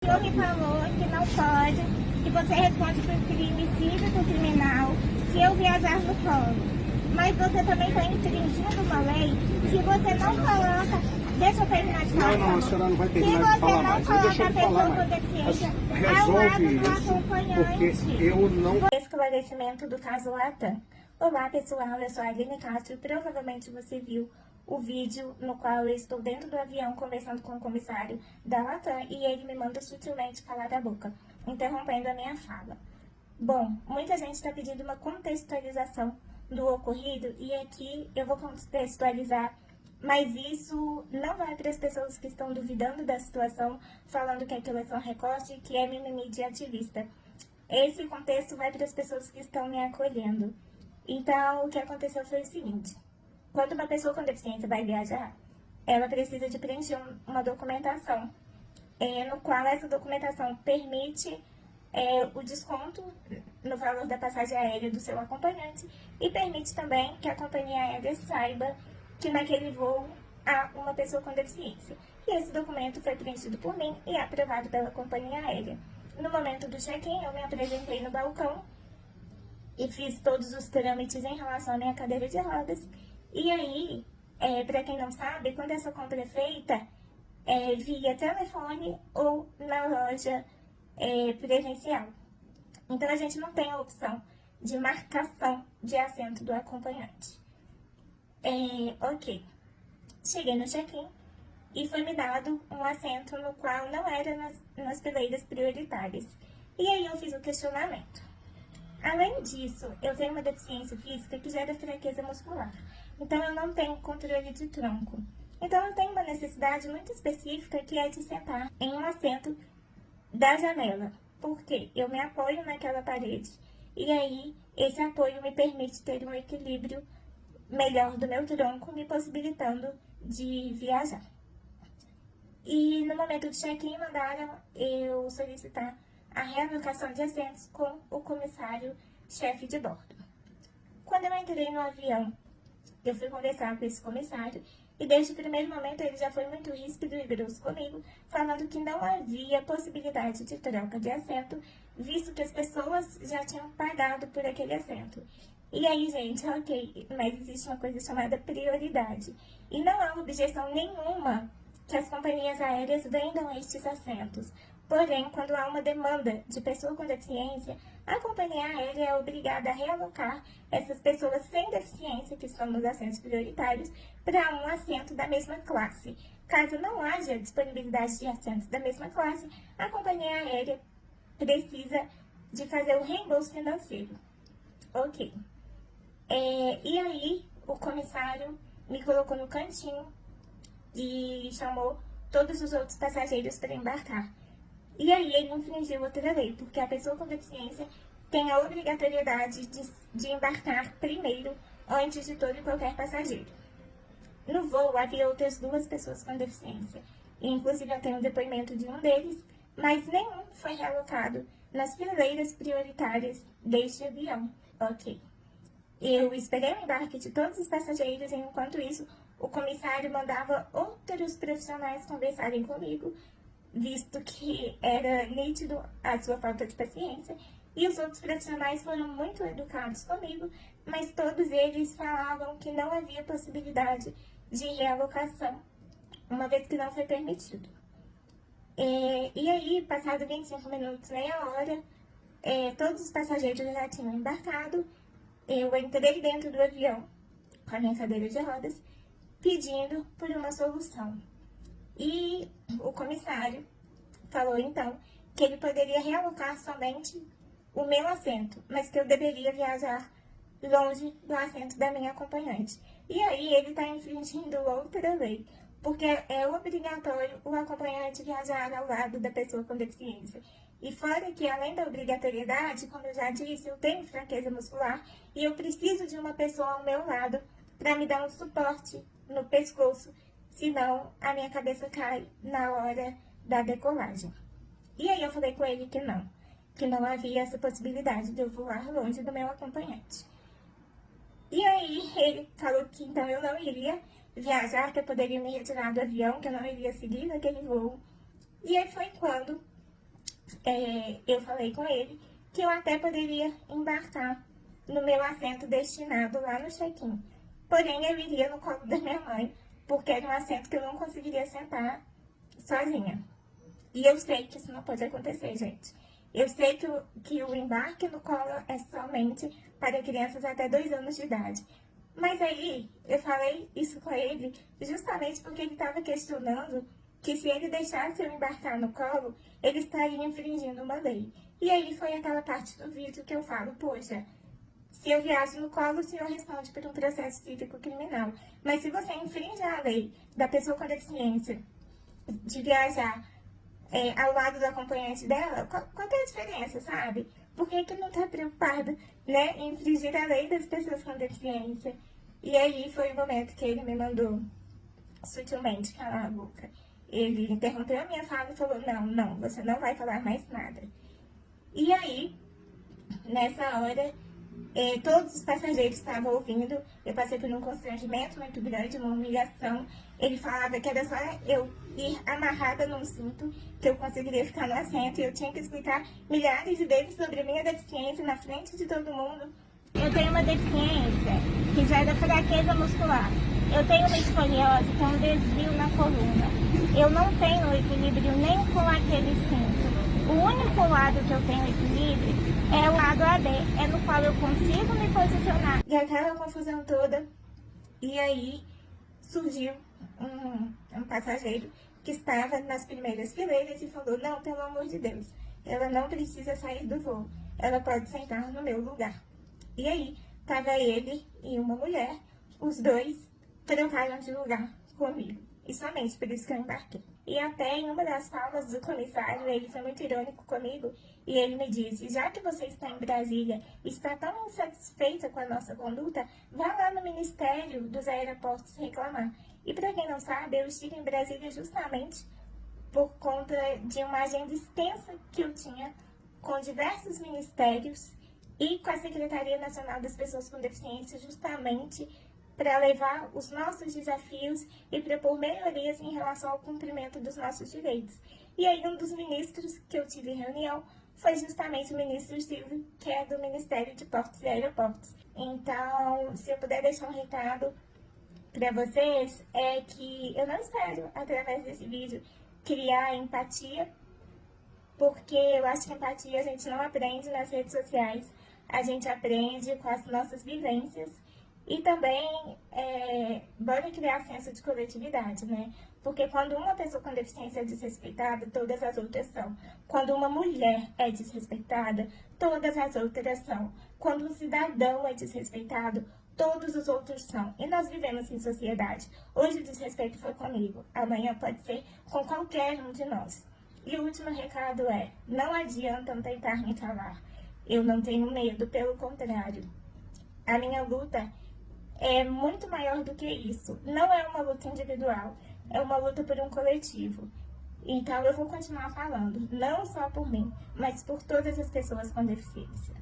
O senhor me falou que não pode, que você responde por crime cívico criminal se eu viajar no polo. Mas você também está infringindo uma lei que você não coloca. Deixa eu terminar de falar. Não, a senhora não vai terminar de falar mais. Se você não coloca a pessoa com deficiência ao lado do isso, acompanhante. porque eu não... Esclarecimento do caso Latam. Olá pessoal, eu sou a Aline Castro. Provavelmente você viu o vídeo no qual eu estou dentro do avião conversando com o comissário da Latam e ele me manda sutilmente calar a boca, interrompendo a minha fala. Bom, muita gente está pedindo uma contextualização do ocorrido e aqui eu vou contextualizar, mas isso não vai para as pessoas que estão duvidando da situação, falando que aquilo é só um recorte, que é mimimi de ativista. Esse contexto vai para as pessoas que estão me acolhendo. Então, o que aconteceu foi o seguinte: quando uma pessoa com deficiência vai viajar, ela precisa de preencher uma documentação, no qual essa documentação permite o desconto no valor da passagem aérea do seu acompanhante e permite também que a companhia aérea saiba que naquele voo há uma pessoa com deficiência. E esse documento foi preenchido por mim e aprovado pela companhia aérea. No momento do check-in, eu me apresentei no balcão e fiz todos os trâmites em relação à minha cadeira de rodas. E aí, para quem não sabe, quando essa compra é feita, via telefone ou na loja presencial. Então, a gente não tem a opção de marcação de assento do acompanhante. Ok. Cheguei no check-in e foi me dado um assento no qual não era nas fileiras prioritárias. E aí eu fiz o questionamento. Além disso, eu tenho uma deficiência física que gera fraqueza muscular. Então, eu não tenho controle de tronco. Então, eu tenho uma necessidade muito específica que é de sentar em um assento da janela. Porque eu me apoio naquela parede. E aí, esse apoio me permite ter um equilíbrio melhor do meu tronco, me possibilitando de viajar. E no momento do check-in, mandaram eu solicitar a realocação de assentos com o comissário chefe de bordo. Quando eu entrei no avião, eu fui conversar com esse comissário e desde o primeiro momento ele já foi muito ríspido e grosso comigo, falando que não havia possibilidade de troca de assento, visto que as pessoas já tinham pagado por aquele assento. E aí, gente, ok, mas existe uma coisa chamada prioridade. E não há objeção nenhuma que as companhias aéreas vendam estes assentos. Porém, quando há uma demanda de pessoa com deficiência, a companhia aérea é obrigada a realocar essas pessoas sem deficiência, que estão nos assentos prioritários, para um assento da mesma classe. Caso não haja disponibilidade de assentos da mesma classe, a companhia aérea precisa de fazer o reembolso financeiro. Ok. E aí, o comissário me colocou no cantinho e chamou todos os outros passageiros para embarcar. E aí ele infringiu outra lei, porque a pessoa com deficiência tem a obrigatoriedade de embarcar primeiro, antes de todo e qualquer passageiro. No voo havia outras duas pessoas com deficiência, e inclusive eu tenho o depoimento de um deles, mas nenhum foi realocado nas fileiras prioritárias deste avião. Ok. Eu esperei o embarque de todos os passageiros e enquanto isso o comissário mandava outros profissionais conversarem comigo, visto que era nítido a sua falta de paciência, e os outros profissionais foram muito educados comigo, mas todos eles falavam que não havia possibilidade de realocação, uma vez que não foi permitido. E aí, passado 25 minutos, meia hora, todos os passageiros já tinham embarcado, eu entrei dentro do avião, com a minha cadeira de rodas, pedindo por uma solução. E o comissário falou, então, que ele poderia realocar somente o meu assento, mas que eu deveria viajar longe do assento da minha acompanhante. E aí ele está infringindo outra lei, porque é obrigatório o acompanhante viajar ao lado da pessoa com deficiência. E fora que, além da obrigatoriedade, como eu já disse, eu tenho fraqueza muscular e eu preciso de uma pessoa ao meu lado para me dar um suporte no pescoço, senão a minha cabeça cai na hora da decolagem. E aí eu falei com ele que não havia essa possibilidade de eu voar longe do meu acompanhante. E aí ele falou que então eu não iria viajar, que eu poderia me retirar do avião, que eu não iria seguir naquele voo. E aí foi quando eu falei com ele que eu até poderia embarcar no meu assento destinado lá no check-in. Porém, eu iria no colo da minha mãe, porque era um assento que eu não conseguiria sentar sozinha. E eu sei que isso não pode acontecer, gente. Eu sei que o embarque no colo é somente para crianças até 2 anos de idade. Mas aí, eu falei isso com ele justamente porque ele estava questionando que se ele deixasse eu embarcar no colo, ele estaria infringindo uma lei. E aí foi aquela parte do vídeo que eu falo, poxa, se eu viajo no colo, o senhor responde por um processo cívico criminal. Mas se você infringe a lei da pessoa com deficiência de viajar ao lado do acompanhante dela, qual é a diferença, sabe? Por que não está preocupado, né, em infringir a lei das pessoas com deficiência? E aí foi o momento que ele me mandou sutilmente calar a boca. Ele interrompeu a minha fala e falou, não, você não vai falar mais nada. E aí, nessa hora, todos os passageiros estavam ouvindo, eu passei por um constrangimento muito grande, uma humilhação. Ele falava que era só eu ir amarrada num cinto, que eu conseguiria ficar no assento, e eu tinha que explicar milhares de vezes sobre a minha deficiência na frente de todo mundo. Eu tenho uma deficiência que já é da fraqueza muscular. Eu tenho uma escoliose, que é um desvio na coluna. Eu não tenho equilíbrio nem com aquele cinto. O único lado que eu tenho equilíbrio é o lado AD, é no qual eu consigo me posicionar. E aquela confusão toda, e aí surgiu um passageiro que estava nas primeiras fileiras e falou, não, pelo amor de Deus, ela não precisa sair do voo, ela pode sentar no meu lugar. E aí, estava ele e uma mulher, os dois trocaram de lugar comigo. E somente por isso que eu embarquei. E até em uma das falas do comissário, ele foi muito irônico comigo, e ele me disse, já que você está em Brasília e está tão insatisfeita com a nossa conduta, vá lá no Ministério dos Aeroportos reclamar. E para quem não sabe, eu estive em Brasília justamente por conta de uma agenda extensa que eu tinha com diversos ministérios e com a Secretaria Nacional das Pessoas com Deficiência, justamente para levar os nossos desafios e propor melhorias em relação ao cumprimento dos nossos direitos. E aí um dos ministros que eu tive reunião foi justamente o ministro Silvio, que é do Ministério de Portos e Aeroportos. Então, se eu puder deixar um recado para vocês, é que eu não espero, através desse vídeo, criar empatia, porque eu acho que empatia a gente não aprende nas redes sociais, a gente aprende com as nossas vivências. E também, bora criar senso de coletividade, né? Porque quando uma pessoa com deficiência é desrespeitada, todas as outras são. Quando uma mulher é desrespeitada, todas as outras são. Quando um cidadão é desrespeitado, todos os outros são. E nós vivemos em sociedade. Hoje o desrespeito foi comigo, amanhã pode ser com qualquer um de nós. E o último recado é, não adianta tentar me calar. Eu não tenho medo, pelo contrário. A minha luta é muito maior do que isso. Não é uma luta individual, é uma luta por um coletivo. Então eu vou continuar falando, não só por mim, mas por todas as pessoas com deficiência.